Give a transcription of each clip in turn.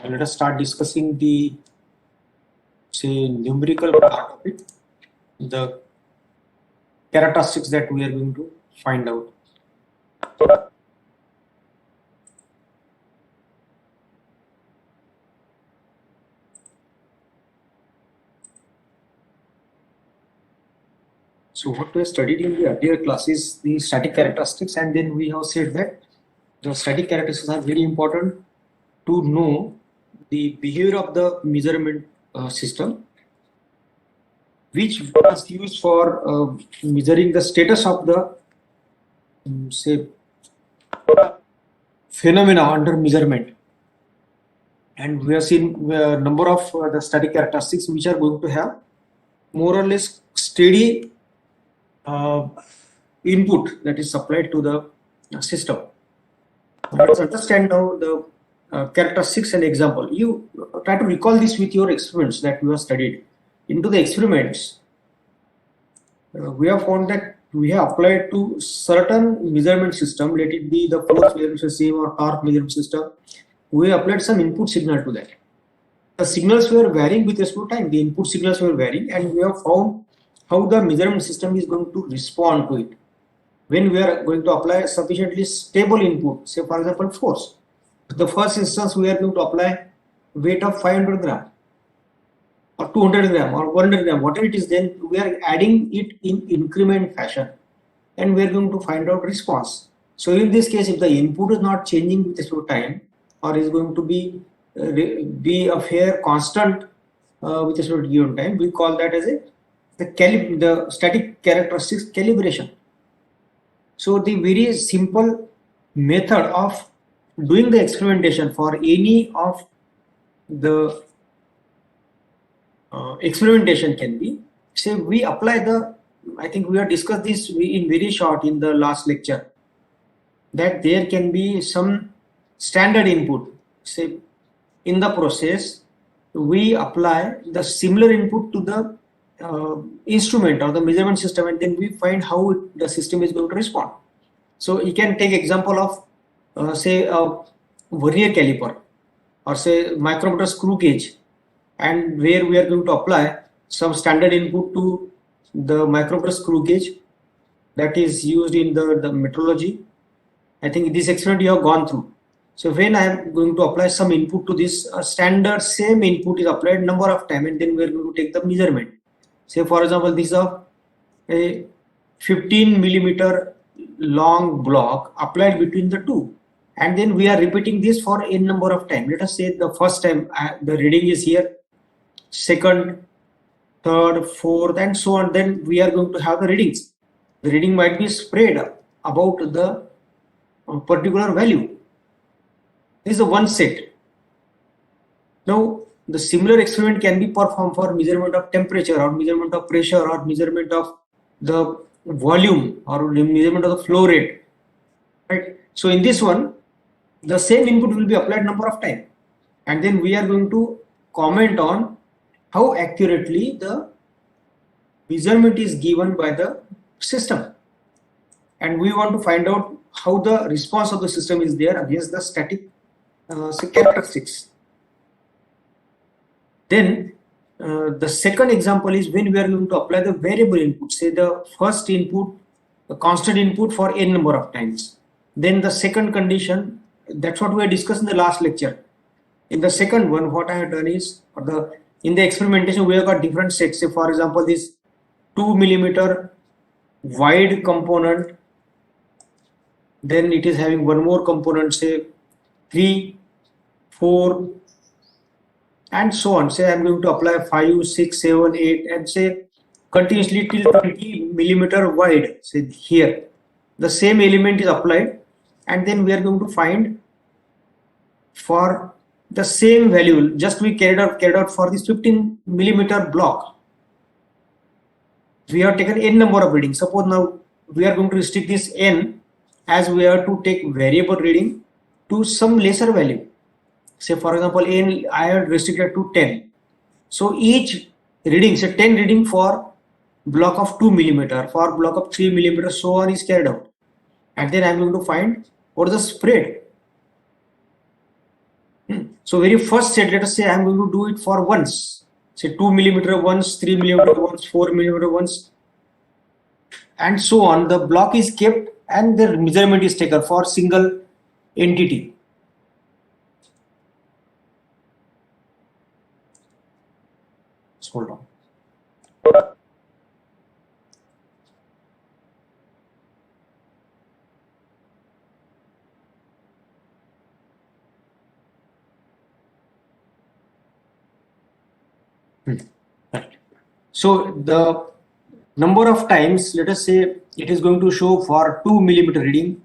Let us start discussing the numerical part of it, the characteristics that we are going to find out. So what we have studied in the earlier class is the static characteristics, and then we have said that the static characteristics are very important to know the behavior of the measurement system, which was used for measuring the status of the say phenomena under measurement. And we have seen a number of the static characteristics which are going to have more or less steady input that is supplied to the system. Let's understand now the characteristics and example. You try to recall this with your experiments that you have studied. Into the experiments, we have found that we have applied to certain measurement system, let it be the force measurement system or torque measurement system. We applied some input signal to that. The signals were varying with respect to time. The input signals were varying, and we have found how the measurement system is going to respond to it. When we are going to apply sufficiently stable input, say for example force. The first instance we are going to apply weight of 500 gram or 200 gram or 100 gram, whatever it is, then we are adding it in increment fashion and we are going to find out response. So in this case, if the input is not changing with respect to time or is going to be a fair constant with respect to given time, we call that as the static characteristics calibration. So the very simple method of doing the experimentation for any of the experimentation can be, say we apply I think we have discussed this in very short in the last lecture, that there can be some standard input. Say in the process, we apply the similar input to the instrument or the measurement system, and then we find how the system is going to respond. So you can take example of say a vernier caliper or say micrometer screw gauge, and where we are going to apply some standard input to the micrometer screw gauge, that is used in the metrology. I think this experiment you have gone through. So when I am going to apply some input to this, a standard same input is applied number of time, and then we are going to take the measurement. Say for example, this is a 15 millimeter long block applied between the two, and then we are repeating this for n number of time. Let us say the first time the reading is here, second, third, fourth, and so on. Then we are going to have the readings. The reading might be spread about the particular value. This is the one set. Now the similar experiment can be performed for measurement of temperature, or measurement of pressure, or measurement of the volume, or measurement of the flow rate, right? So in this one, the same input will be applied number of time, and then we are going to comment on how accurately the measurement is given by the system, and we want to find out how the response of the system is there against the static characteristics. Then the second example is when we are going to apply the variable input. Say the first input, the constant input for n number of times. Then the second condition, that's what we had discussed in the last lecture. In the second one, what I have done is, in the experimentation, we have got different sets. Say for example, this 2 millimeter wide component, then it is having one more component, say 3, 4, and so on. Say I'm going to apply 5, 6, 7, 8, and say continuously till 20 millimeter wide. Say here, the same element is applied, and then we are going to find for the same value, just we carried out for this 15 millimeter block. We have taken n number of readings. Suppose now we are going to restrict this n, as we have to take variable reading to some lesser value. Say for example, n I have restricted to 10. So each reading, say 10 reading for block of 2 millimeter, for block of 3 millimeter, so on is carried out, and then I am going to find what is the spread. So very first set, let us say I am going to do it for once. Say 2 millimeter once, 3 millimeter once, 4 millimeter once, and so on. The block is kept and the measurement is taken for single entity. Let's hold on. Right. So the number of times, let us say it is going to show for 2 millimeter reading,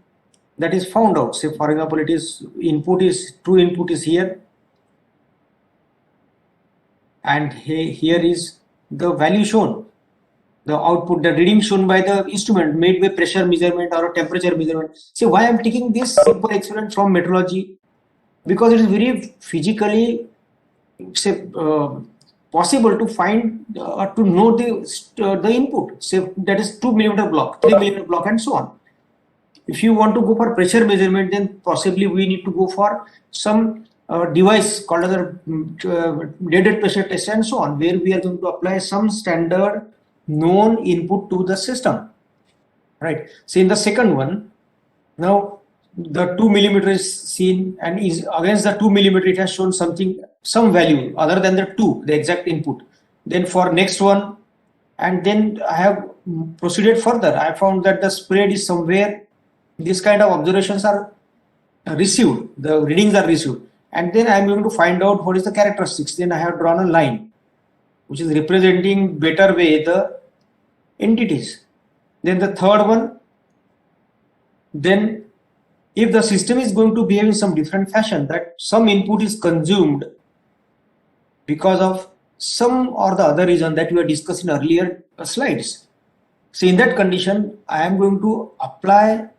that is found out. Say for example, it is input is true input is here, and here is the value shown, the output, the reading shown by the instrument made by pressure measurement or a temperature measurement. See why I am taking this simple experiment from metrology, because it is very physically possible to find to know the input. Say that is 2 millimeter block, 3 millimeter block, and so on. If you want to go for pressure measurement, then possibly we need to go for some device called as a dead pressure test and so on, where we are going to apply some standard known input to the system, right? So in the second one, now the 2 millimeter is seen, and is against the 2 millimeter it has shown something, some value other than the 2, the exact input. Then for next one, and then I have proceeded further. I found that the spread is somewhere, this kind of observations are received, the readings are received, and then I am going to find out what is the characteristics. Then I have drawn a line which is representing better way the entities. Then the third one, then if the system is going to behave in some different fashion, that some input is consumed because of some or the other reason that we were discussing in earlier slides. So in that condition, I am going to apply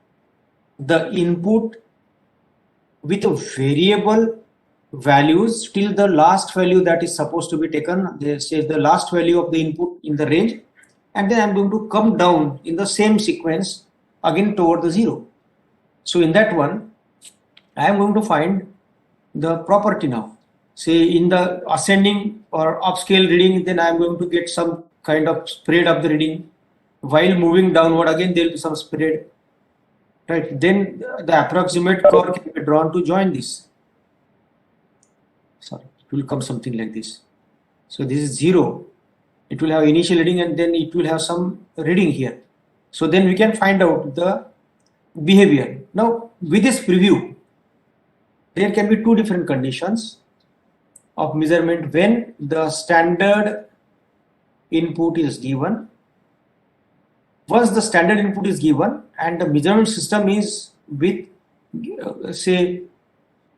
the input with variable values till the last value that is supposed to be taken. They say the last value of the input in the range, and then I am going to come down in the same sequence again toward the 0. So in that one, I am going to find the property now. Say in the ascending or upscale reading, then I am going to get some kind of spread of the reading. while moving downward again there will be some spread, right? Then the approximate curve can be drawn to join this. Sorry, it will come something like this. So this is 0. It will have initial reading and then it will have some reading here. So then we can find out the behavior. Now with this preview, there can be two different conditions of measurement when the standard input is given. Once the standard input is given and the measurement system is with say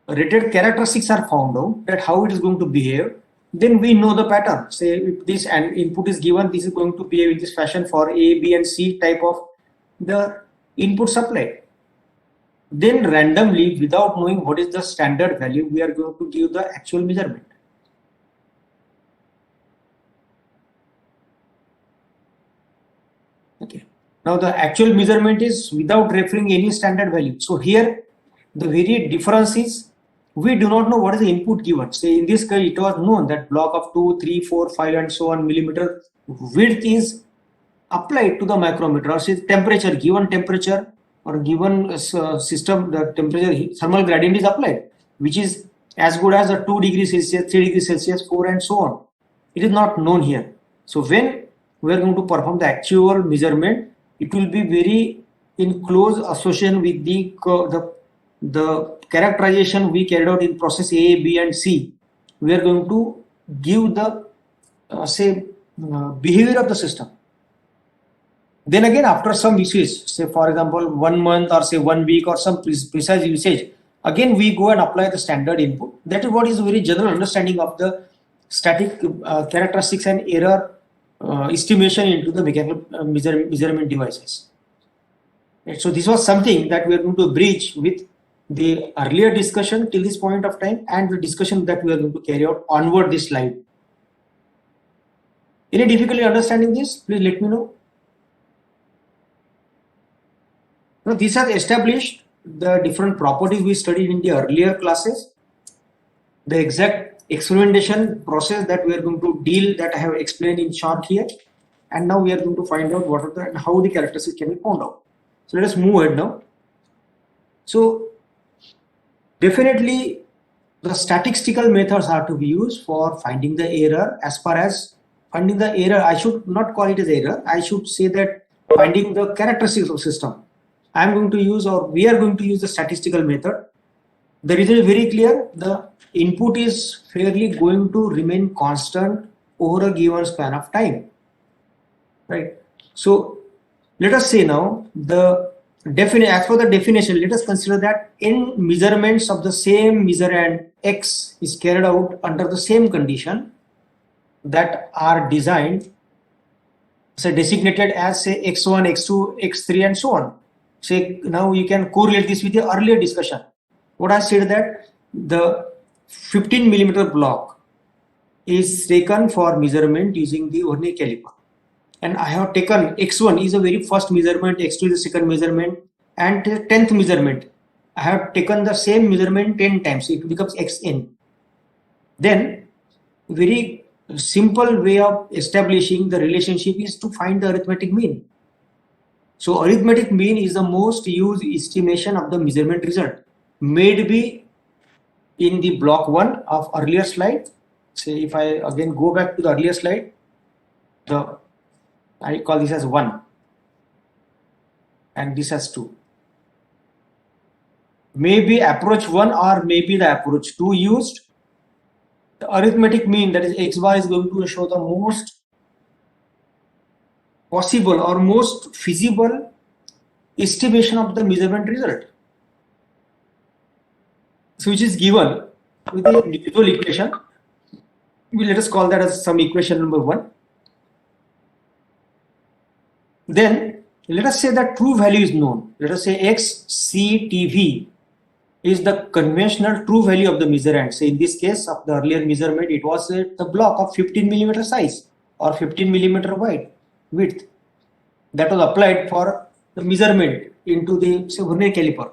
rated characteristics are found out, that how it is going to behave, then we know the pattern. Say if this and input is given, this is going to behave in this fashion for A, B and C type of the input supply. Then randomly, without knowing what is the standard value, we are going to give the actual measurement. Okay. Now the actual measurement is without referring any standard value. So here the very difference is we do not know what is the input given. Say in this case it was known that block of 2, 3, 4, 5 and so on millimeter width is applied to the micrometer, or say temperature, given temperature or given system, the temperature thermal gradient is applied, which is as good as a 2 degrees Celsius, 3 degrees Celsius, 4 and so on. It is not known here. So when we are going to perform the actual measurement, it will be very in close association with the characterization we carried out in process A, B and C. We are going to give the behavior of the system. Then again, after some usage, say for example 1 month or say 1 week or some precise usage, again we go and apply the standard input. That is what is a very general understanding of the static characteristics and error estimation into the mechanical measurement devices. Right. So this was something that we are going to bridge with the earlier discussion till this point of time and the discussion that we are going to carry out onward this slide. Any difficulty understanding this? Please let me know. Now this has established the different properties we studied in the earlier classes. The exact experimentation process that we are going to deal, that I have explained in short here, and now we are going to find out what are the and how the characteristics can be found out. So let us move ahead now. So definitely the statistical methods are to be used for finding the error. As far as finding the error, I should not call it as error, I should say that finding the characteristics of system, I am going to use, or we are going to use the statistical method. The reason is very clear. The input is fairly going to remain constant over a given span of time, right? So let us say now the as for the definition, let us consider that n measurements of the same measurand X is carried out under the same condition that are designed, say designated as say X1, X2, X3 and so on. Say now you can correlate this with the earlier discussion. What I said that the 15 millimeter block is taken for measurement using the vernier caliper, and I have taken X1 is the very first measurement, X2 is the second measurement, and the 10th measurement I have taken the same measurement 10 times, so it becomes Xn. Then very simple way of establishing the relationship is to find the arithmetic mean. So arithmetic mean is the most used estimation of the measurement result, may be in the block 1 of earlier slide. Say if I again go back to the earlier slide, I call this as 1 and this as 2. Maybe approach 1 or maybe the approach 2 used. The arithmetic mean, that is X bar, is going to show the most possible or most feasible estimation of the measurement result. So which is given with the individual equation. Let us call that as some equation number 1. Then let us say that true value is known. Let us say XCTV is the conventional true value of the measurand. Say in this case of the earlier measurement, it was the block of 15 millimeter size or 15 millimeter wide width that was applied for the measurement into the say vernier caliper,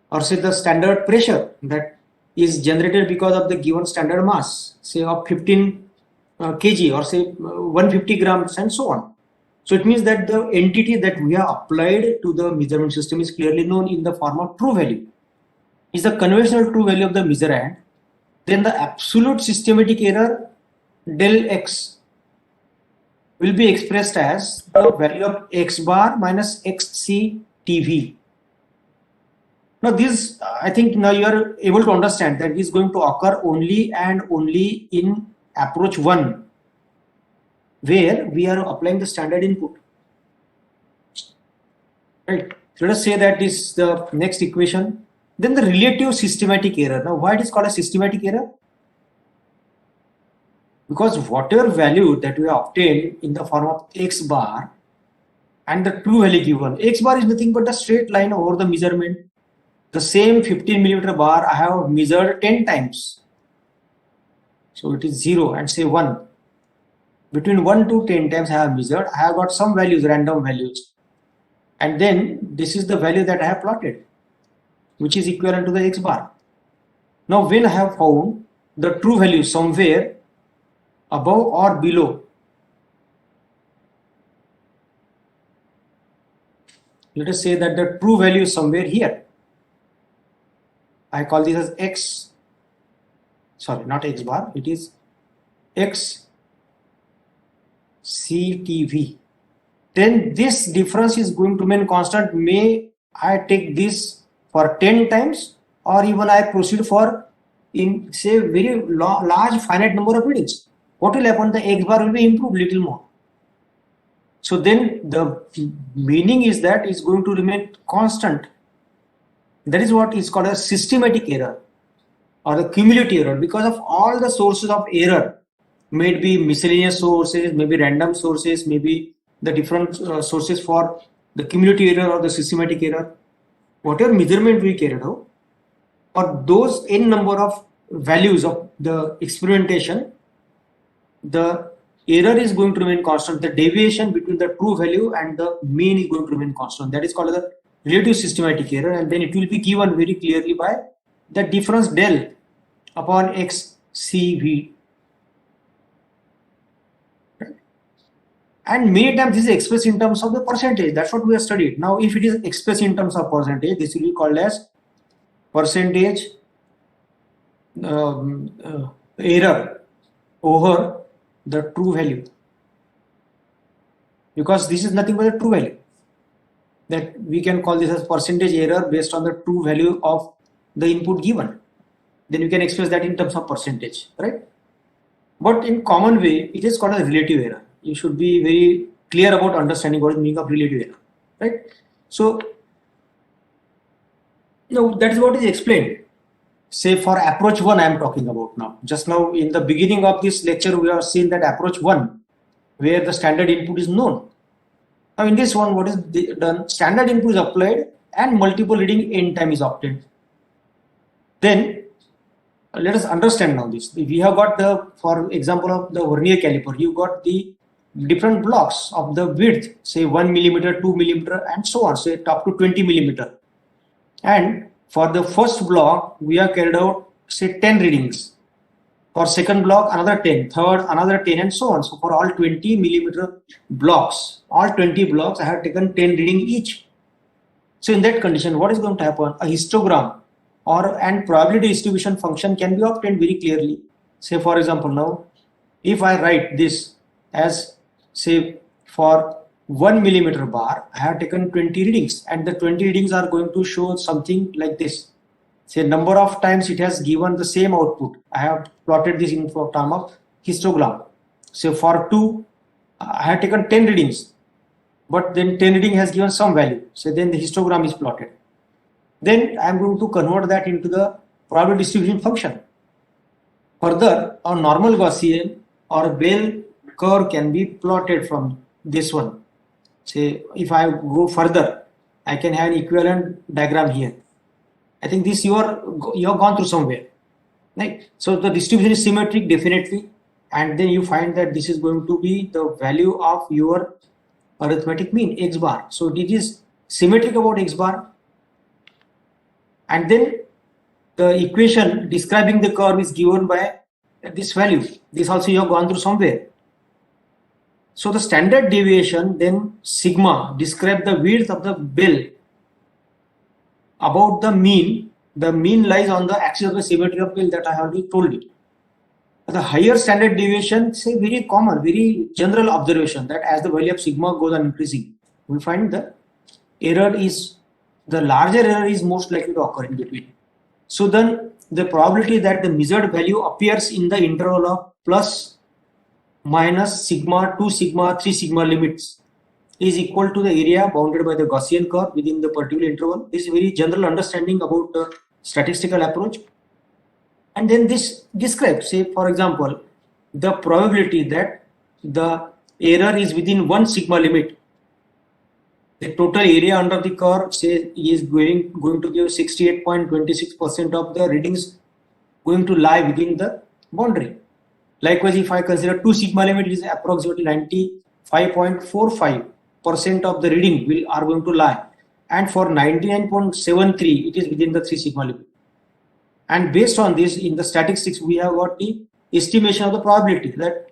or say the standard pressure that is generated because of the given standard mass, say of 15 kg or say 150 grams and so on. So it means that the entity that we have applied to the measurement system is clearly known in the form of true value. Is the conventional true value of the measurand, then the absolute systematic error del x will be expressed as the value of x bar minus xc TV. Now this, I think now you are able to understand that is going to occur only and only in approach 1, where we are applying the standard input. Right. So let us say that is the next equation. Then the relative systematic error. Now why it is called a systematic error? Because whatever value that we obtained in the form of x bar and the true value given, x bar is nothing but a straight line over the measurement. The same 15 millimeter bar I have measured 10 times. So it is 0 and say 1. Between 1 to 10 times I have measured, I have got some values, random values. And then this is the value that I have plotted, which is equivalent to the x bar. Now when I have found the true value somewhere above or below, let us say that the true value is somewhere here. I call this as x, sorry, not x bar, it is x CTV. Then this difference is going to remain constant. May I take this for 10 times, or even I proceed for in say very large finite number of readings. What will happen? The x bar will be improved little more. So then the meaning is that it's going to remain constant. That is what is called a systematic error or the cumulative error, because of all the sources of error, may it be miscellaneous sources, maybe random sources, maybe the different sources for the cumulative error or the systematic error. Whatever measurement we carried out, or those n number of values of the experimentation, the error is going to remain constant. The deviation between the true value and the mean is going to remain constant. That is called the relative systematic error, and then it will be given very clearly by the difference del upon x CV. And many times this is expressed in terms of the percentage. That's what we have studied. Now if it is expressed in terms of percentage, this will be called as percentage error over the true value, because this is nothing but the true value. That we can call this as percentage error based on the true value of the input given. Then you can express that in terms of percentage, right? But in common way, it is called a relative error. You should be very clear about understanding what is the meaning of relative error, right? So now that is what is explained. Say for approach 1 I am talking about now. Just now in the beginning of this lecture we have seen that approach 1 where the standard input is known. Now in this one what is done? Standard input is applied and multiple reading n time is obtained. Then let us understand now this. We have got the, for example of the vernier caliper, you got the different blocks of the width, say 1 millimeter, 2 millimeter and so on, say up to 20 millimeter. And for the first block, we have carried out say 10 readings. For second block, another 10, third, another 10 and so on. So for all 20 millimeter blocks, all 20 blocks, I have taken 10 reading each. So in that condition, what is going to happen? A histogram or and probability distribution function can be obtained very clearly. Say for example, now if I write this as say for 1 millimeter bar, I have taken 20 readings and the 20 readings are going to show something like this. Say number of times it has given the same output. I have plotted this in term of histogram. So for 2, I have taken 10 readings, but then 10 reading has given some value. So then the histogram is plotted. Then I am going to convert that into the probability distribution function. Further, a normal Gaussian or bell curve can be plotted from this one. Say if I go further, I can have an equivalent diagram here. I think this you have gone through somewhere, right? So the distribution is symmetric definitely, and then you find that this is going to be the value of your arithmetic mean x bar. So it is symmetric about x bar, and then the equation describing the curve is given by this value. This also you have gone through somewhere. So the standard deviation, then sigma, describe the width of the bell about the mean. The mean lies on the axis of the symmetry of bell that I have already told you. The higher standard deviation, say very common, very general observation that as the value of sigma goes on increasing, we find the error is, the larger error is most likely to occur in between. So then the probability that the measured value appears in the interval of plus minus sigma, 2 sigma, 3 sigma limits is equal to the area bounded by the Gaussian curve within the particular interval. This is very general understanding about the statistical approach. And then this describes, say for example, the probability that the error is within 1 sigma limit. The total area under the curve, say, is going to give 68.26% of the readings going to lie within the boundary. Likewise, if I consider 2 sigma limit, it is approximately 95.45% of the reading are going to lie, and for 99.73 it is within the 3 sigma limit. And based on this, in the statistics we have got the estimation of the probability that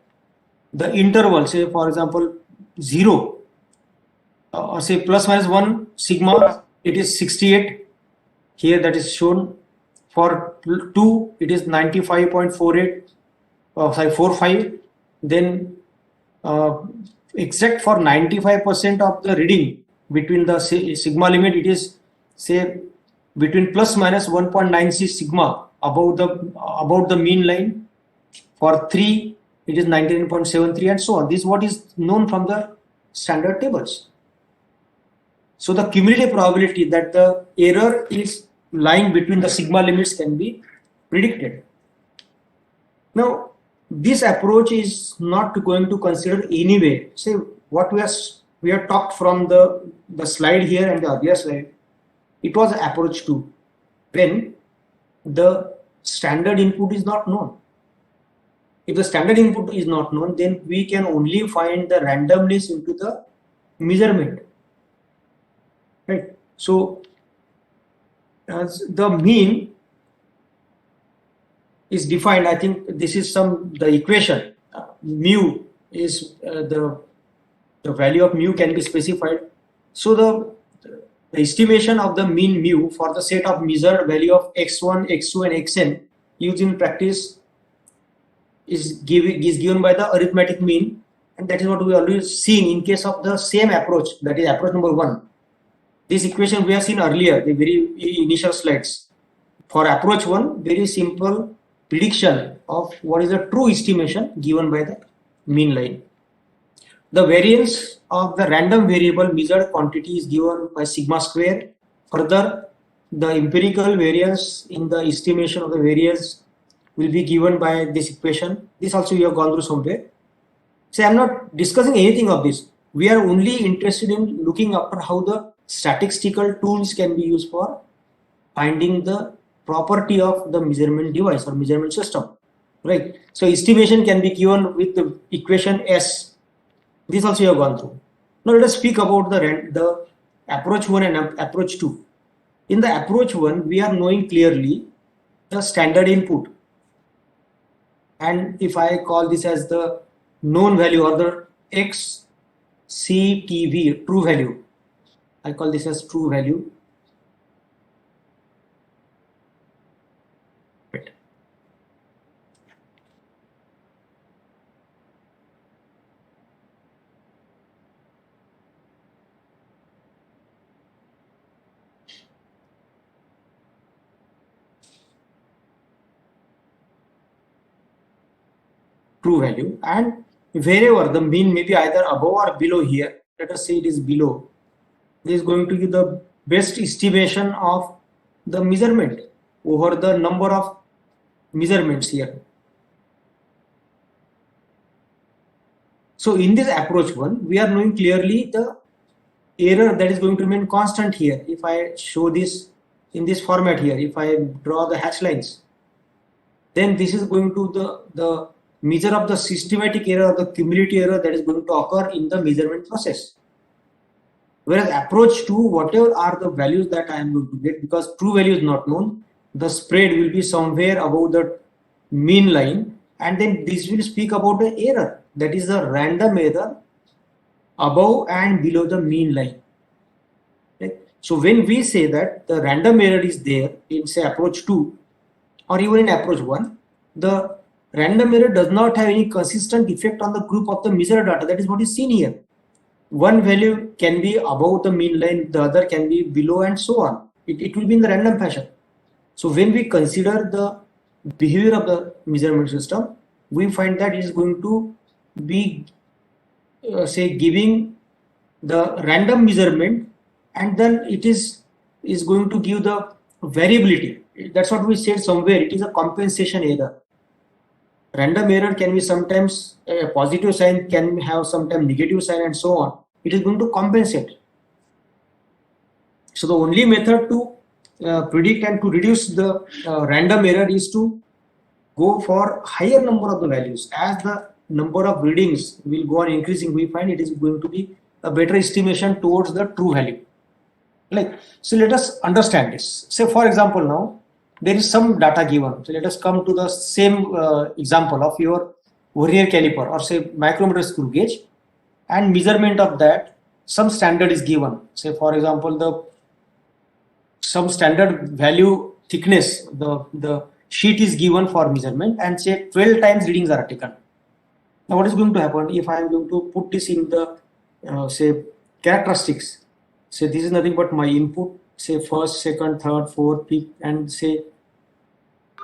the interval, say for example 0 or say plus minus 1 sigma, it is 68 here, that is shown. For 2 it is 95.48 45. Then except for 95% of the reading between the sigma limit, it is say between plus minus 1.96 sigma about the mean line. For 3 it is 99.73 and so on. This is what is known from the standard tables. So the cumulative probability that the error is lying between the sigma limits can be predicted. Now this approach is not going to consider anyway. Say what we have talked from the slide here and the earlier slide. It was approach 2 when the standard input is not known. If the standard input is not known, then we can only find the randomness into the measurement. Right. So as the mean is defined, I think this is the equation. Mu is the value of mu can be specified. So the estimation of the mean mu for the set of measured value of x1, x2 and xn used in practice is given by the arithmetic mean, and that is what we always seen in case of the same approach, that is approach number 1. This equation we have seen earlier, the very initial slides. For approach 1, very simple prediction of what is the true estimation given by the mean line. The variance of the random variable measured quantity is given by sigma square. Further, the empirical variance in the estimation of the variance will be given by this equation. This also you have gone through somewhere. So I am not discussing anything of this. We are only interested in looking after how the statistical tools can be used for finding the property of the measurement device or measurement system, right? So estimation can be given with the equation S. This also you have gone through. Now let us speak about the approach 1 and approach 2. In the approach 1, we are knowing clearly the standard input, and if I call this as the known value or the XCTV, true value, I call this as true value. True value, and wherever the mean may be either above or below here, let us say it is below, this is going to give the best estimation of the measurement over the number of measurements here. So in this approach 1, we are knowing clearly the error that is going to remain constant here. If I show this in this format here, if I draw the hatch lines, then this is going to the measure of the systematic error or the cumulative error that is going to occur in the measurement process. Whereas approach 2, whatever are the values that I am going to get, because true value is not known, the spread will be somewhere above the mean line, and then this will speak about the error, that is the random error above and below the mean line. Right? So when we say that the random error is there in say approach 2 or even in approach 1, the random error does not have any consistent effect on the group of the measured data. That is what is seen here. One value can be above the mean line, the other can be below, and so on. It will be in the random fashion. So when we consider the behavior of the measurement system, we find that it is going to be say giving the random measurement, and then it is going to give the variability. That's what we said somewhere. It is a compensation error. Random error can be sometimes a positive sign, can have sometimes negative sign, and so on. It is going to compensate. So the only method to predict and to reduce the random error is to go for higher number of the values. As the number of readings will go on increasing, we find it is going to be a better estimation towards the true value. Like, so let us understand this. Say for example, now there is some data given. So let us come to the same example of your Vernier caliper or say micrometer screw gauge, and measurement of that some standard is given. Say for example, the some standard value thickness, the sheet is given for measurement, and say 12 times readings are taken. Now what is going to happen if I am going to put this in the say characteristics? Say this is nothing but my input, say first, second, third, fourth, fifth, and say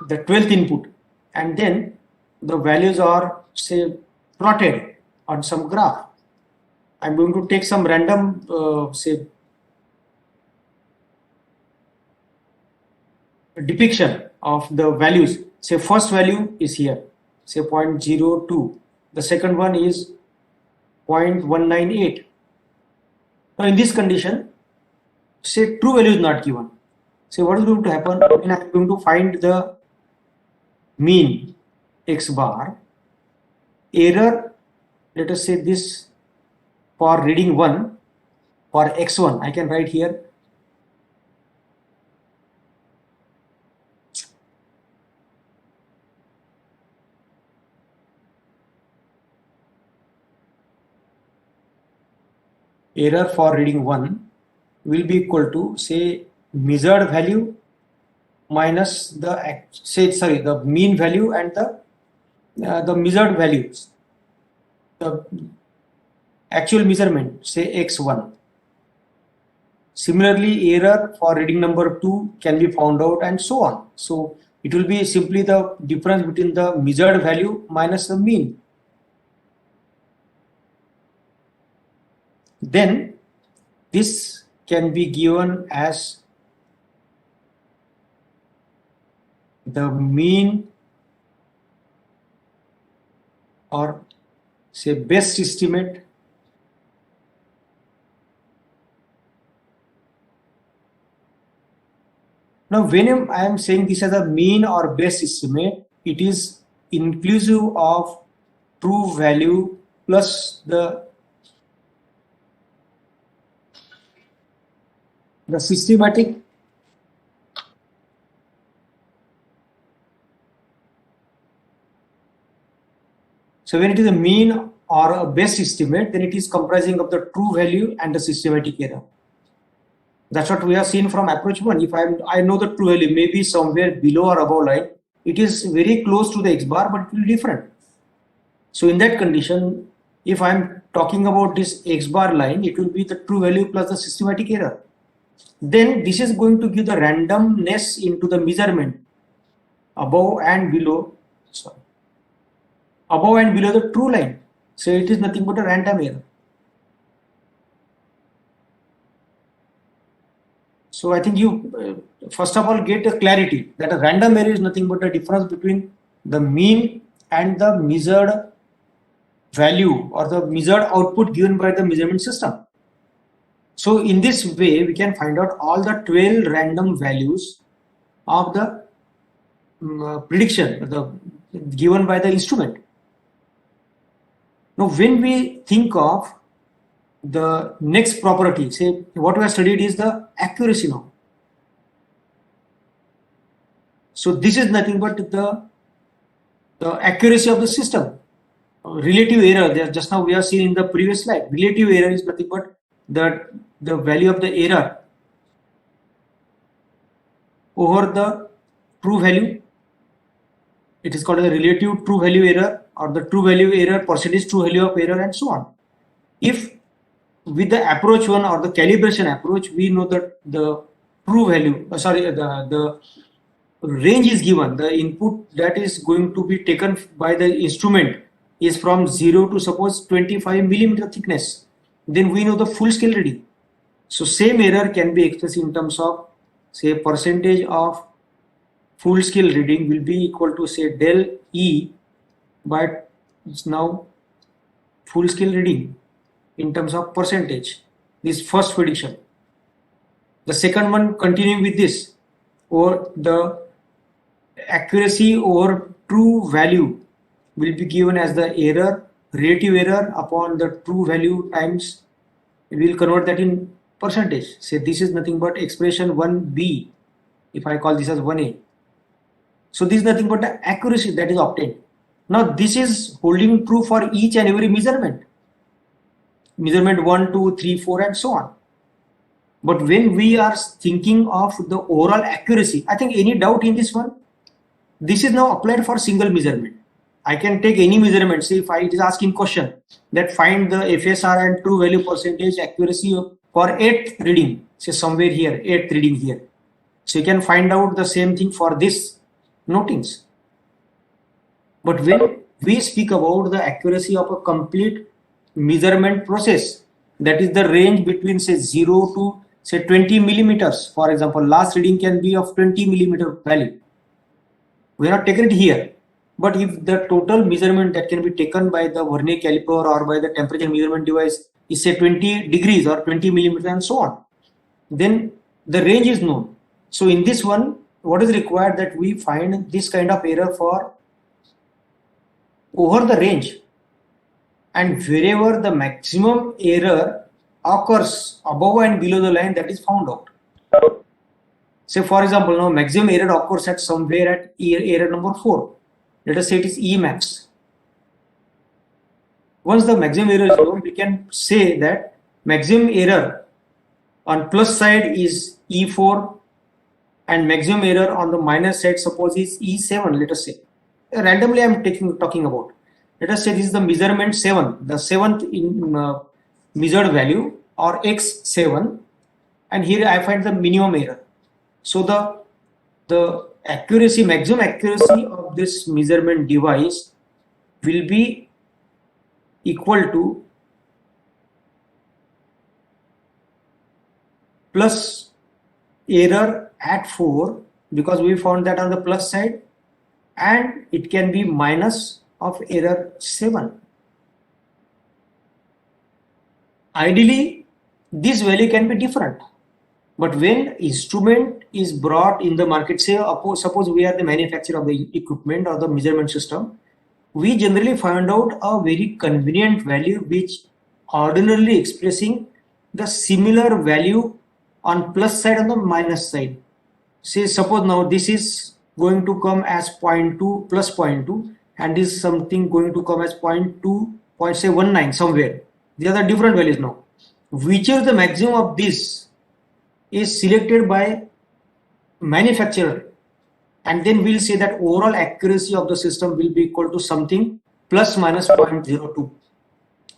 the 12th input, and then the values are say plotted on some graph. I'm going to take some random say depiction of the values. Say first value is here, say 0.02. The second one is 0.198. Now in this condition, say true value is not given. So what is going to happen? When I'm going to find the mean x bar, error, let us say this for reading 1, for x1, I can write here error for reading 1 will be equal to say measured value minus the the mean value and the measured values, the actual measurement, say x1. Similarly, error for reading number 2 can be found out, and so on. So it will be simply the difference between the measured value minus the mean. Then this can be given as the mean or say best estimate Now, when I am saying this as a mean or best estimate, it is inclusive of true value plus the systematic So when it is a mean or a best estimate, then it is comprising of the true value and the systematic error. That's what we have seen from approach 1. If I know the true value, maybe somewhere below or above line, it is very close to the x bar, but it will be different. So in that condition, if I'm talking about this x bar line, it will be the true value plus the systematic error. Then this is going to give the randomness into the measurement above and below, above and below the true line. So it is nothing but a random error. So I think you first of all get a clarity that a random error is nothing but a difference between the mean and the measured value or the measured output given by the measurement system. So in this way, we can find out all the 12 random values of the prediction given by the instrument. Now, when we think of the next property, say what we have studied is the accuracy now. So this is nothing but the accuracy of the system. relative error, there just now we have seen in the previous slide, relative error is nothing but the value of the error over the true value. It is called a relative true value error, or the true value error, percentage true value of error, and so on. If with the approach 1 or the calibration approach, we know that the true value, the range is given, the input that is going to be taken by the instrument is from 0 to suppose 25 millimeter thickness, then we know the full scale reading. So same error can be expressed in terms of, say, percentage of full scale reading will be equal to, say, del E, but it's now full scale reading in terms of percentage. This first prediction. The second one, continuing with this, or the accuracy over true value will be given as the error, relative error upon the true value times, we will convert that in percentage. Say this is nothing but expression 1b, if I call this as 1a. So this is nothing but the accuracy that is obtained. Now this is holding true for each and every measurement. Measurement 1, 2, 3, 4 and so on. But when we are thinking of the overall accuracy, I think any doubt in this one? This is now applied for single measurement. I can take any measurement. Say if it is asking question that find the FSR and true value percentage accuracy for 8th reading, say somewhere here, 8th reading here. So you can find out the same thing for this notings. But when we speak about the accuracy of a complete measurement process, that is the range between, say, 0 to, say, 20 millimeters. For example, last reading can be of 20 millimeter value. We are not taking it here. But if the total measurement that can be taken by the vernier caliper or by the temperature measurement device is, say, 20 degrees or 20 millimeters and so on, then the range is known. So in this one, what is required that we find this kind of error for over the range, and wherever the maximum error occurs above and below the line, that is found out. Say for example, now maximum error occurs at somewhere at error number 4. Let us say it is E max. Once the maximum error is known, we can say that maximum error on plus side is E4 and maximum error on the minus side suppose is E7, let us say. Randomly I am talking about. Let us say this is the measurement 7, the 7th in measured value, or X7, and here I find the minimum error. So the accuracy, maximum accuracy of this measurement device will be equal to plus error at 4, because we found that on the plus side, and it can be minus of error 7. Ideally, this value can be different, but when instrument is brought in the market, say suppose we are the manufacturer of the equipment or the measurement system, we generally find out a very convenient value which ordinarily expressing the similar value on plus side and the minus side. Say suppose now this is going to come as 0.2 plus 0.2, and this is something going to come as 0.2, say 0.19 somewhere. These are the different values now. Whichever the maximum of this is selected by manufacturer, and then we'll say that overall accuracy of the system will be equal to something plus minus 0.02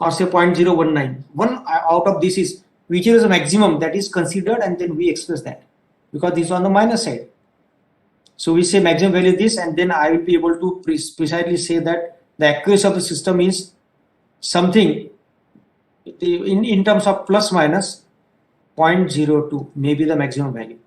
or say 0.019. One out of this is whichever is the maximum that is considered, and then we express that because this is on the minus side. So we say maximum value this, and then I will be able to precisely say that the accuracy of the system is something in terms of plus minus 0.02, maybe the maximum value.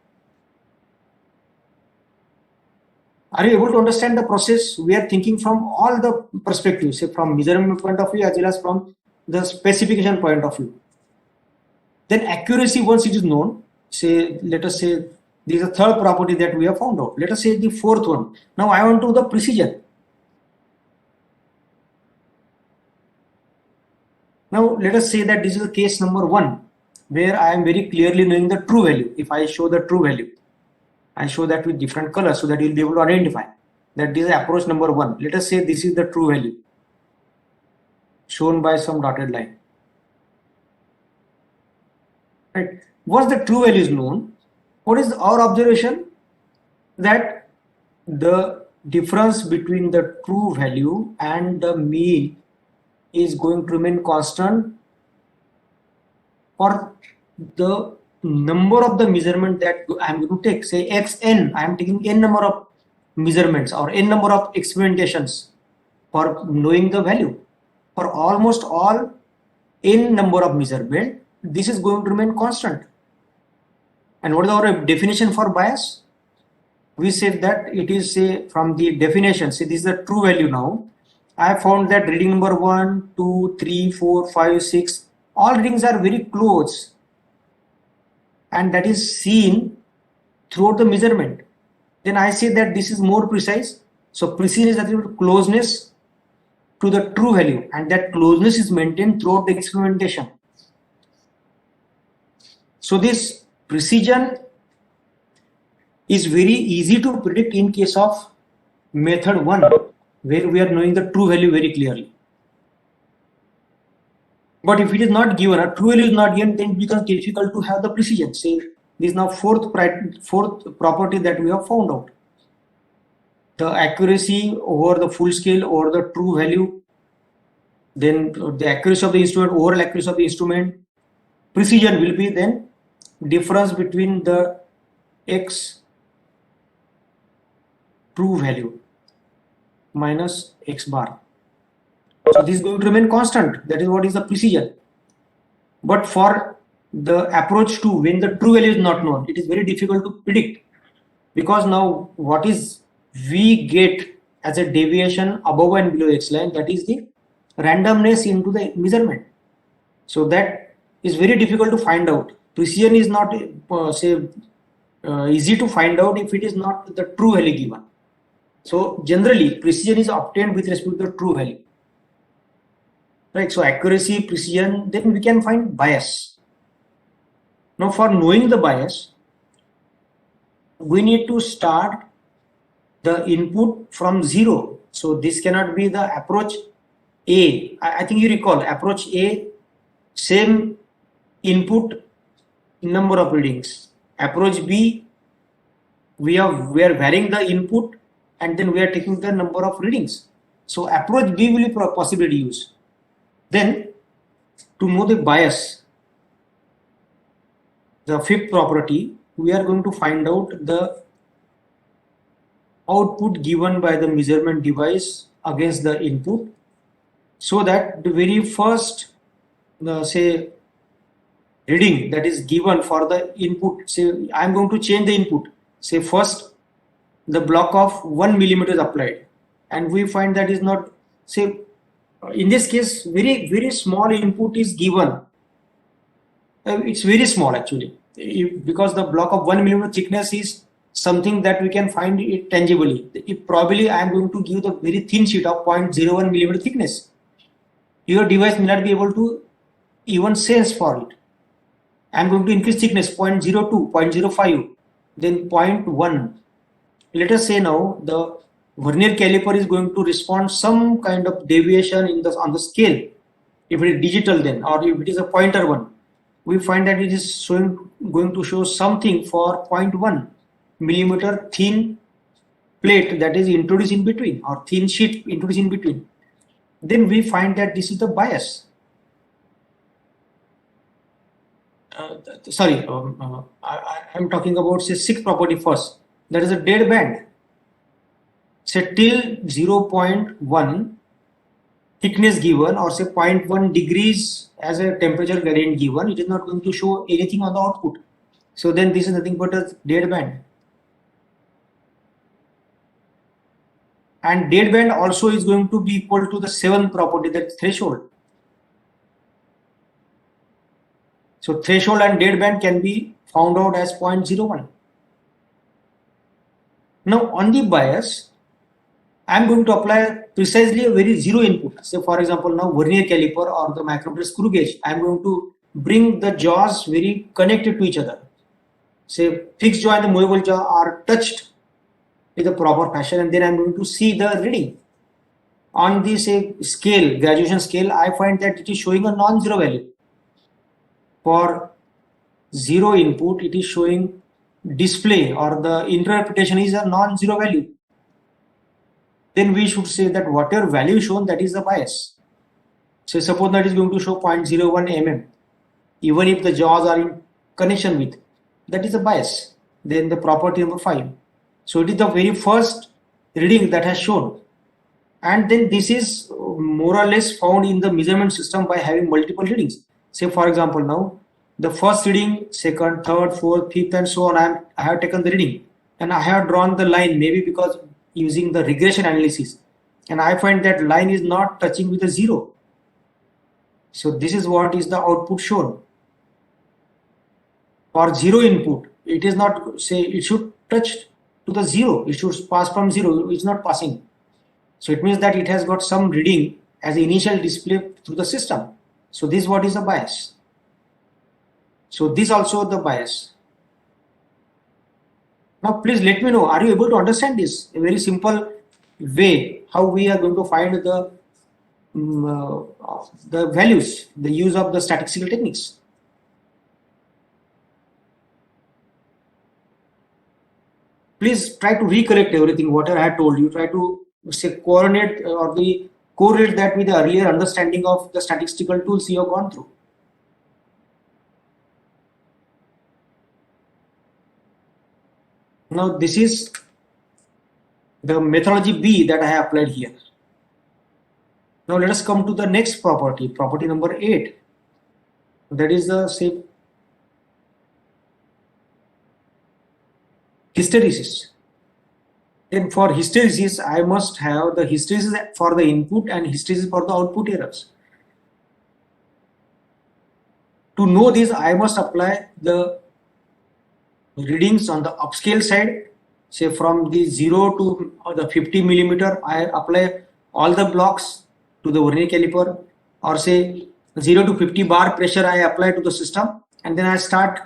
Are you able to understand the process? We are thinking from all the perspectives, say from measurement point of view as well as from the specification point of view. Then accuracy, once it is known, say let us say this is the third property that we have found out. Let us say the fourth one. Now I want to do the precision. Now let us say that this is the case number 1, where I am very clearly knowing the true value. If I show the true value, I show that with different colors so that you will be able to identify that this is approach number 1. Let us say this is the true value. shown by some dotted line. Right? Once the true value is known, what is our observation? That the difference between the true value and the mean is going to remain constant for the number of the measurement that I am going to take. Say xn, I am taking n number of measurements or n number of experimentations for knowing the value. For almost all n number of measurement, this is going to remain constant. And what is our definition for bias? We said that it is, say, from the definition, say this is the true value now. I found that reading number 1, 2, 3, 4, 5, 6, all readings are very close. And that is seen throughout the measurement. Then I say that this is more precise. So precision is nothing but closeness to the true value, and that closeness is maintained throughout the experimentation. So this precision is very easy to predict in case of method 1, where we are knowing the true value very clearly. But if it is not given, a true value is not given, then it becomes difficult to have the precision. Say this is now fourth property that we have found out. The accuracy over the full scale or the true value, then the accuracy of the instrument, overall accuracy of the instrument. Precision will be then difference between the x true value minus x bar. So this is going to remain constant. That is what is the precision. But for the approach 2, when the true value is not known, it is very difficult to predict, because now what is we get as a deviation above and below x line, that is the randomness into the measurement. So that is very difficult to find out. Precision is not easy to find out if it is not the true value given. So generally precision is obtained with respect to the true value. Right, so accuracy, precision, then we can find bias. Now for knowing the bias, we need to start the input from 0. So this cannot be the approach A. I think you recall approach A, same input, number of readings. Approach B, we are varying the input and then we are taking the number of readings. So approach B will be possibly used. Then to know the bias, the fifth property, we are going to find out the output given by the measurement device against the input, so that the very first say reading that is given for the input, say I am going to change the input, say first the block of 1 millimeter is applied, and we find that is not, say in this case very small input is given. It's very small actually, because the block of 1 millimeter thickness is something that we can find it tangibly. If probably I am going to give the very thin sheet of 0.01 millimeter thickness, your device may not be able to even sense for it. I am going to increase thickness 0.02, 0.05, then 0.1. Let us say now the vernier caliper is going to respond some kind of deviation on the scale. If it is digital then, or if it is a pointer one, we find that it is going to show something for 0.1 millimeter thin plate that is introduced in between, or thin sheet introduced in between. Then we find that this is the bias. I am talking about, say, sixth property first. That is a dead band. Say till 0.1 thickness given, or say 0.1 degrees as a temperature gradient given, it is not going to show anything on the output. So then this is nothing but a dead band. And dead band also is going to be equal to the seventh property, that threshold. So threshold and dead band can be found out as 0.01. Now on the bias, I am going to apply precisely a very zero input. Say for example, now vernier caliper or the micrometer screw gauge, I am going to bring the jaws very connected to each other. Say fixed jaw and the movable jaw are touched in the proper fashion, and then I am going to see the reading. on this scale, graduation scale, I find that it is showing a non-zero value. For zero input, it is showing display, or the interpretation is a non-zero value. Then we should say that whatever value shown, that is the bias. So suppose that is going to show 0.01 mm, even if the jaws are in connection with, that is a bias. Then the property number 5. So it is the very first reading that has shown. And then this is more or less found in the measurement system by having multiple readings. Say for example, now the first reading, second, third, fourth, fifth, and so on, I have taken the reading and I have drawn the line, maybe because using the regression analysis, and I find that line is not touching with a 0. So this is what is the output shown. For 0 input, it is not, say it should touch to the 0, it should pass from 0, it's not passing. So it means that it has got some reading as the initial display through the system. So this is what is the bias. So this also the bias. Now please let me know, are you able to understand this? A very simple way how we are going to find the values, the use of the statistical techniques. Please try to recollect everything whatever I have told you. Try to say coordinate or correlate that with the earlier understanding of the statistical tools you have gone through. Now this is the methodology B that I have applied here. Now let us come to the next property, property number 8. That is the say hysteresis. Then for hysteresis, I must have the hysteresis for the input and hysteresis for the output errors. To know this, I must apply the readings on the upscale side. Say from the 0 to the 50 millimeter, I apply all the blocks to the vernier caliper, or say 0 to 50 bar pressure I apply to the system, and then I start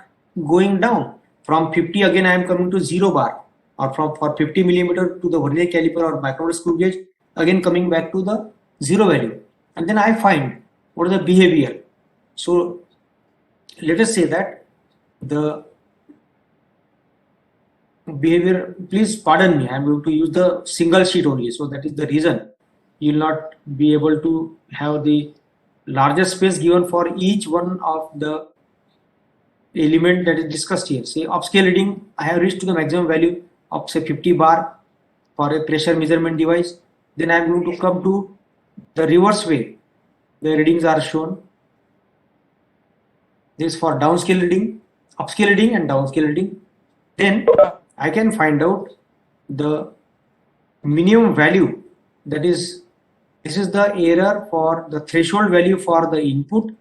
going down. From 50 again I am coming to 0 bar, or for 50 millimeter to the vernier caliper or micrometer screw gauge, again coming back to the 0 value, and then I find what is the behavior. So let us say that the behavior, please pardon me, I am going to use the single sheet only, so that is the reason you will not be able to have the larger space given for each one of the element that is discussed here. Say upscale reading, I have reached to the maximum value of say 50 bar for a pressure measurement device. Then I am going to come to the reverse way. The readings are shown. This is for downscale reading, upscale reading and downscale reading. Then I can find out the minimum value, that is, this is the error for the threshold value for the input,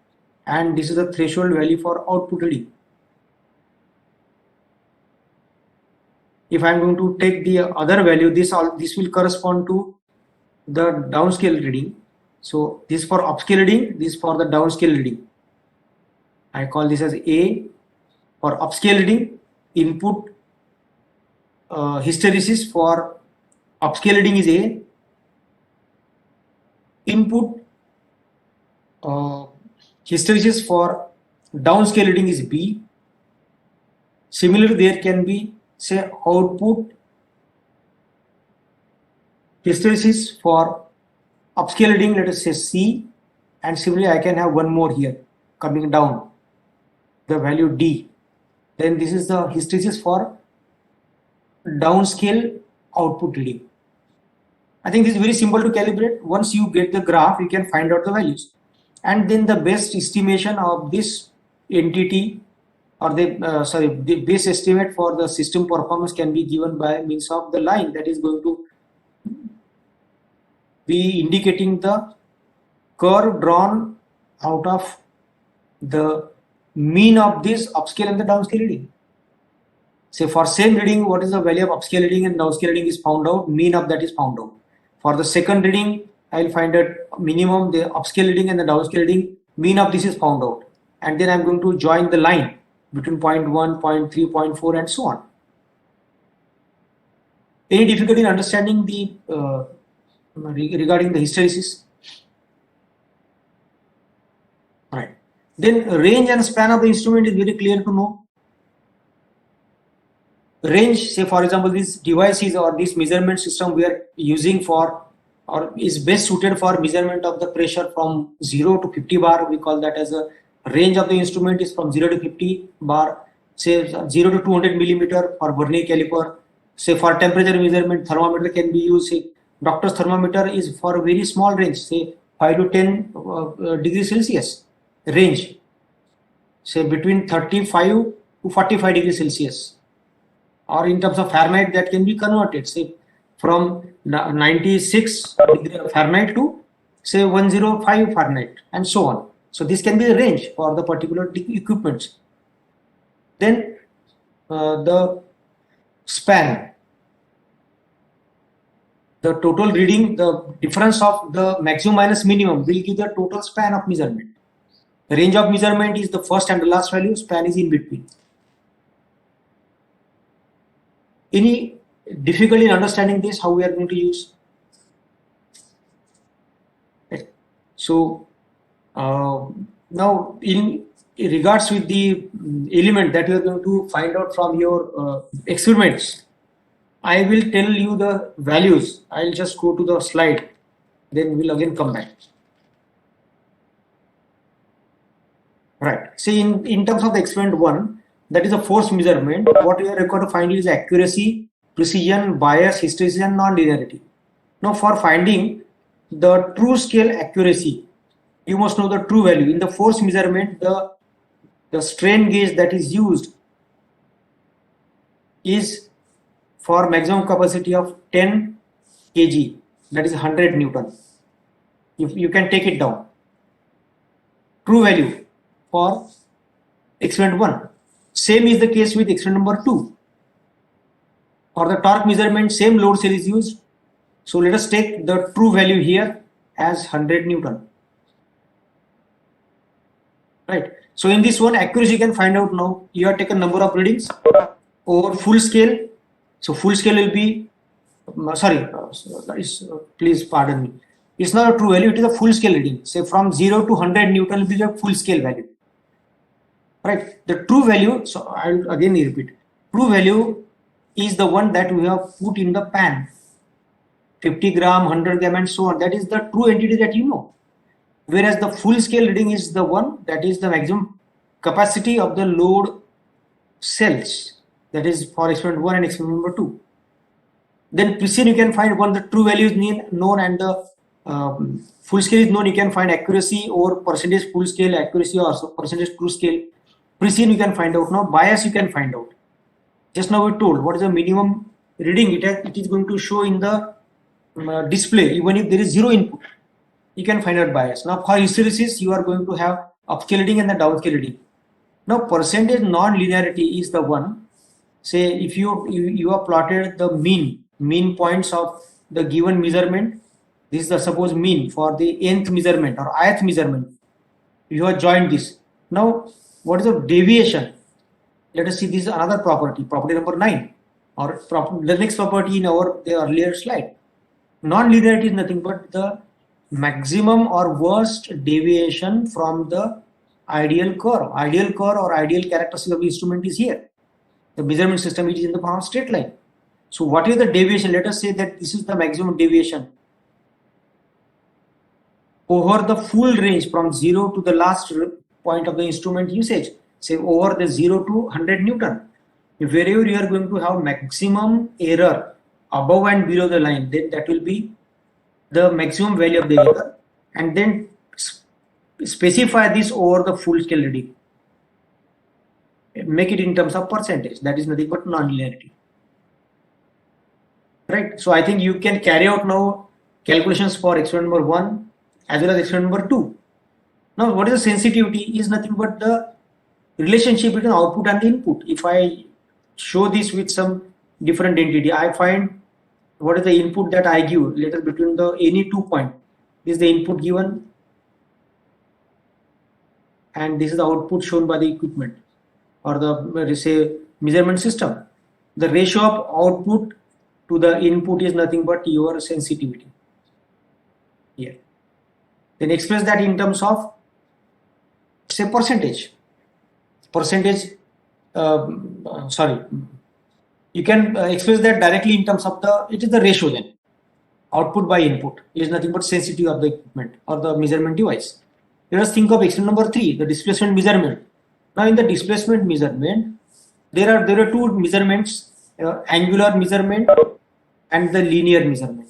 and this is the threshold value for output reading. If I am going to take the other value, this will correspond to the downscale reading. So this is for upscale reading, this is for the downscale reading. I call this as A. For upscale reading, input hysteresis for upscale reading is A. Input hysteresis for downscale reading is B. Similarly, there can be say output hysteresis for upscale reading, let us say C, and similarly I can have one more here coming down, the value D. Then this is the hysteresis for downscale output reading. I think this is very simple to calibrate. Once you get the graph, you can find out the values, and then the best estimation of this entity, or the base estimate for the system performance can be given by means of the line that is going to be indicating the curve drawn out of the mean of this upscale and the downscale reading. Say for same reading, what is the value of upscale reading and downscale reading is found out, mean of that is found out. For the second reading, I will find out minimum, the upscale reading and the downscale reading, mean of this is found out. And then I am going to join the line between 0.1, 0.3, 0.4 and so on. Any difficulty in understanding the regarding the hysteresis. Right. Then range and span of the instrument is very clear to know. Range, say for example, these devices or this measurement system we are using for, or is best suited for measurement of the pressure from 0 to 50 bar. We call that as a range of the instrument is from 0 to 50 bar. Say 0 to 200 millimeter for vernier caliper. Say for temperature measurement, thermometer can be used. Say doctor's thermometer is for a very small range, say 5 to 10 degrees Celsius range. Say between 35 to 45 degrees Celsius. Or in terms of Fahrenheit, that can be converted, say from 96 Fahrenheit to say 105 Fahrenheit and so on. So this can be the range for the particular equipment. Then the span, the total reading, the difference of the maximum minus minimum will give the total span of measurement. The range of measurement is the first and the last value, span is in between. Any difficulty in understanding this, how we are going to use? Right. So now in regards with the element that you are going to find out from your experiments, I will tell you the values. I'll just go to the slide, then we'll again come back. Right. See, in terms of the experiment 1, that is a force measurement. What we are required to find is accuracy, precision, bias, hysteresis, and non-linearity. Now, for finding the true scale accuracy, you must know the true value. In the force measurement, the strain gauge that is used is for maximum capacity of 10 kg, that is 100 Newton. If you can take it down. True value for experiment 1. Same is the case with experiment number 2. For the torque measurement, same load cell is used. So let us take the true value here as 100 Newton. Right. So in this one, accuracy you can find out now. You have taken number of readings over full scale. So full scale will be, please pardon me. It's not a true value, it is a full scale reading. Say from 0 to 100 Newton will be the full scale value. Right. The true value, so I'll again repeat. True value is the one that we have put in the pan. 50 gram, 100 gram and so on. That is the true entity that you know. Whereas the full scale reading is the one that is the maximum capacity of the load cells. That is for experiment 1 and experiment number 2. Then precision you can find when the true value is known and the full scale is known. You can find accuracy or percentage full scale accuracy or percentage true scale. Precision you can find out now. Bias you can find out. Just now we told what is the minimum reading. It is going to show in the display even if there is zero input. You can find out bias. Now for hysteresis you are going to have upscale reading and the downscale reading. Now percentage non-linearity is the one. Say if you have plotted the mean points of the given measurement. This is the suppose mean for the nth measurement or ith measurement. You have joined this. Now what is the deviation? Let us see, this is another property number 9, or the next property in the earlier slide. Non-linearity is nothing but the maximum or worst deviation from the ideal curve. Ideal curve or ideal characteristic of the instrument is here. The measurement system which is in the form of straight line. So what is the deviation? Let us say that this is the maximum deviation over the full range from 0 to the last point of the instrument usage, say over the 0 to 100 Newton. If wherever you are going to have maximum error above and below the line, then that will be the maximum value of the error, and then specify this over the full scale reading. Make it in terms of percentage. That is nothing but non-linearity. Right. So I think you can carry out now calculations for experiment number 1 as well as experiment number 2. Now, what is the sensitivity? Is nothing but the relationship between output and the input. If I show this with some different entity, I find what is the input that I give, let us between the any 2 point. This is the input given, and this is the output shown by the equipment or the say measurement system. The ratio of output to the input is nothing but your sensitivity. here. Then express that in terms of, say, percentage. Sorry, you can express that directly in terms of it is the ratio then. Output by input is nothing but sensitivity of the equipment or the measurement device. Let us think of experiment number 3, the displacement measurement. Now in the displacement measurement, there are two measurements, angular measurement and the linear measurement.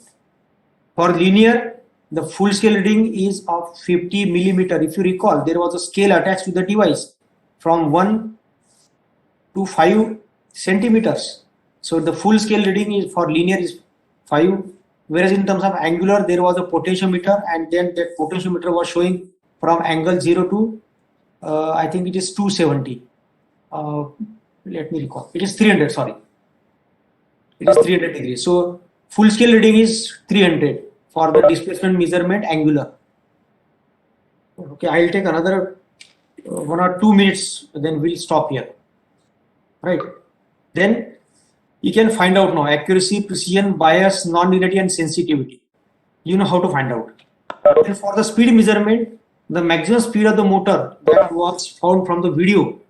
For linear, the full scale reading is of 50 millimeter. If you recall, there was a scale attached to the device from 1 to 5 centimeters. So the full scale reading is for linear is 5, whereas in terms of angular, there was a potentiometer, and then that potentiometer was showing from angle 0 to I think it is 270. Let me recall. It is 300. Sorry, it is 300 degrees. So full scale reading is 300 for the displacement measurement angular. Okay, I'll take another 1 or 2 minutes, then we'll stop here. Right. Then you can find out now accuracy, precision, bias, non-linearity, and sensitivity. You know how to find out. Then for the speed measurement, the maximum speed of the motor that was found from the video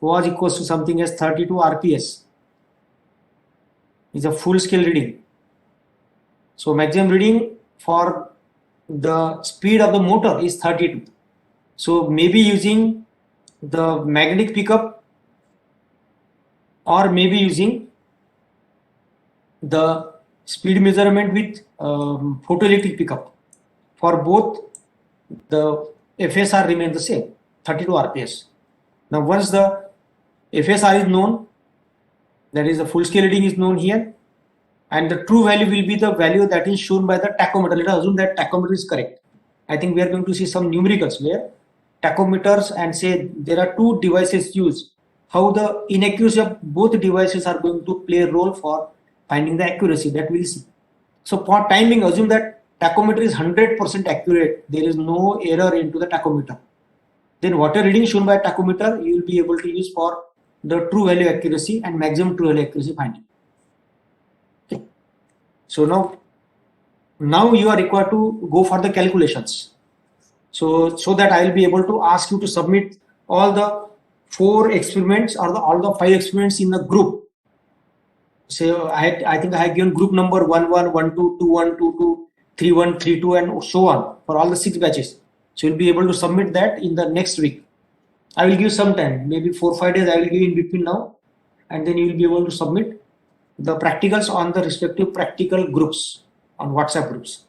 was equals to something as 32 RPS. Is a full scale reading. So maximum reading for the speed of the motor is 32. So maybe using the magnetic pickup or maybe using the speed measurement with photoelectric pickup. For both, the FSR remain the same, 32 RPS. Now once the FSR is known, that is the full scale reading is known here, and the true value will be the value that is shown by the tachometer. Let us assume that tachometer is correct. I think we are going to see some numericals where tachometers, and say there are two devices used, how the inaccuracy of both devices are going to play a role for finding the accuracy, that we'll see. So for time being, assume that tachometer is 100% accurate. There is no error into the tachometer. Then whatever reading shown by tachometer, you will be able to use for the true value accuracy and maximum true value accuracy finding. Okay. So now you are required to go for the calculations. So that I will be able to ask you to submit all the 4 experiments or all the 5 experiments in the group. So I think I have given group number 11, 12, 21, 22, 31, 32, and so on for all the 6 batches. So you'll be able to submit that in the next week. I will give some time, maybe 4 or 5 days I will give in between now, and then you will be able to submit the practicals on the respective practical groups, on WhatsApp groups.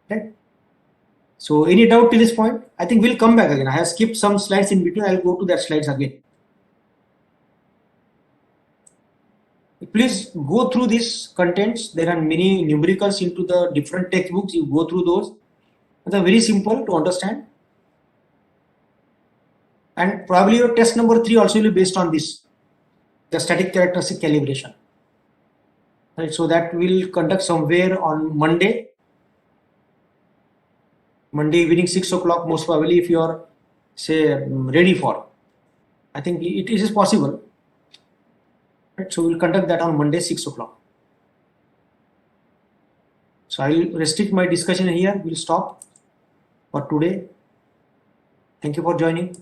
Okay. So any doubt till this point? I think we'll come back again. I have skipped some slides in between. I'll go to that slides again. Please go through these contents. There are many numericals into the different textbooks. You go through those. They are very simple to understand. And probably your test number 3 also will be based on this, the static characteristic calibration. Right, so that we'll conduct somewhere on Monday evening 6 o'clock, most probably, if you are, say, ready for. I think it is possible. Right, so we'll conduct that on Monday 6 o'clock. So I will restrict my discussion here. We'll stop for today. Thank you for joining.